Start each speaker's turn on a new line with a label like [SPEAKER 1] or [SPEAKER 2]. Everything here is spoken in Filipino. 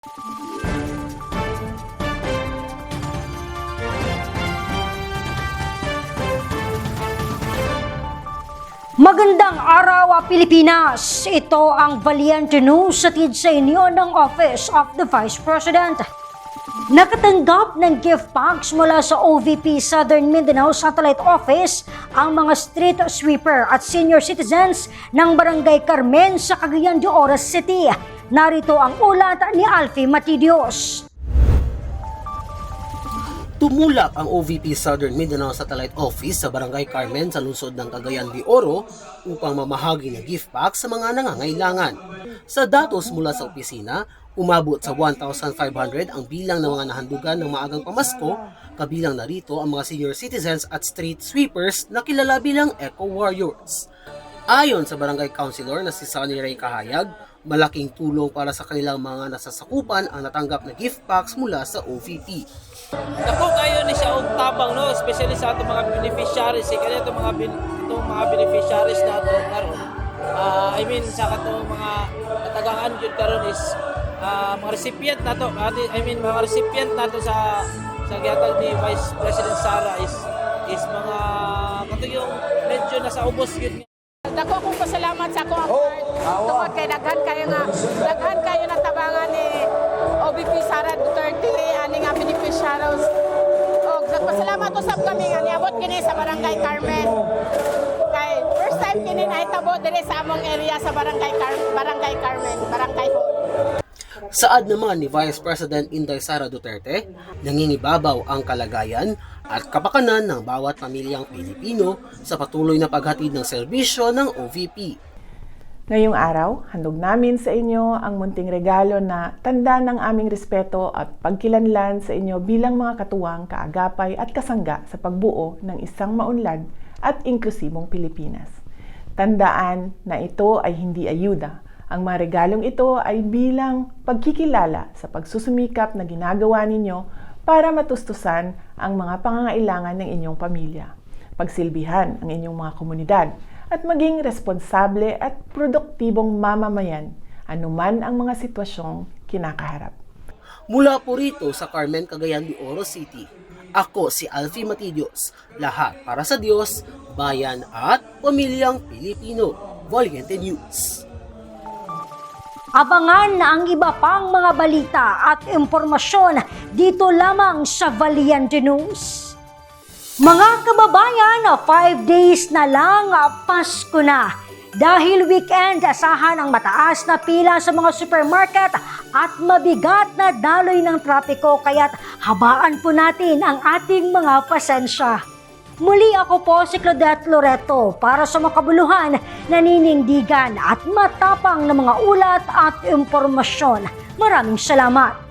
[SPEAKER 1] Magandang araw, Pilipinas! Ito ang Valiente News hatid sa inyo ng Office of the Vice President. Nakatanggap ng gift packs mula sa OVP Southern Mindanao Satellite Office ang mga street sweeper at senior citizens ng Barangay Carmen sa Cagayan de Oro City. Narito ang ulat ni Alfie Matidios.
[SPEAKER 2] Tumulak ang OVP Southern Mindanao Satellite Office sa Barangay Carmen sa lungsod ng Cagayan de Oro upang mamahagi ng gift pack sa mga nangangailangan. Sa datos mula sa opisina, umabot sa 1,500 ang bilang ng mga nahandugan ng maagang pamasko, kabilang narito ang mga senior citizens at street sweepers na kilala bilang Eco Warriors. Ayon sa Barangay Councilor na si Sunny Ray Kahayag, malaking tulong para sa kanilang mga nasasakupan ang natanggap na gift packs mula sa OVP.
[SPEAKER 3] Dako kayo ni siya og tabang, no, especially sa atong mga beneficiaries kaya itong mga beneficiaries nato karon. I mean sa katong mga katagaan jud karon is mga recipient nato, mga recipient nato sa gihatag ni Vice President Sara is mga katong yung medyo nasa ubos gyud.
[SPEAKER 4] Dako akong pasalamat sa akong part tungod kay daghan kayo na tabangan ni OVP Sara Duterte ani nga beneficiaries. Og nagpasalamat usab kami nga niabot kini sa Barangay Carmen. Kay first time kini nahitabo diri sa among area sa Barangay Carmen, Barangay Hall.
[SPEAKER 2] Saad naman ni Vice President Inday Sara Duterte, nangingibabaw ang kalagayan at kapakanan ng bawat pamilyang Pilipino sa patuloy na paghatid ng serbisyo ng OVP.
[SPEAKER 5] Ngayong araw, handog namin sa inyo ang munting regalo na tanda ng aming respeto at pagkilanlan sa inyo bilang mga katuwang, kaagapay at kasangga sa pagbuo ng isang maunlad at inklusibong Pilipinas. Tandaan na ito ay hindi ayuda. Ang mga regalong ito ay bilang pagkikilala sa pagsusumikap na ginagawa ninyo para matustusan ang mga pangangailangan ng inyong pamilya, pagsilbihan ang inyong mga komunidad, at maging responsable at produktibong mamamayan anuman ang mga sitwasyong kinakaharap.
[SPEAKER 2] Mula po rito sa Carmen, Cagayan de Oro City, ako si Alfie Matidios, lahat para sa Diyos, bayan at pamilyang Pilipino. Valiente News.
[SPEAKER 1] Abangan na ang iba pang mga balita at impormasyon dito lamang sa Valiente News. Mga kababayan, 5 days na lang Pasko na. Dahil weekend, asahan ang mataas na pila sa mga supermarket at mabigat na daloy ng trapiko kaya't habaan po natin ang ating mga pasensya. Muli ako po si Claudette Loreto para sa makabuluhan, naninindigan at matapang na mga ulat at impormasyon. Maraming salamat!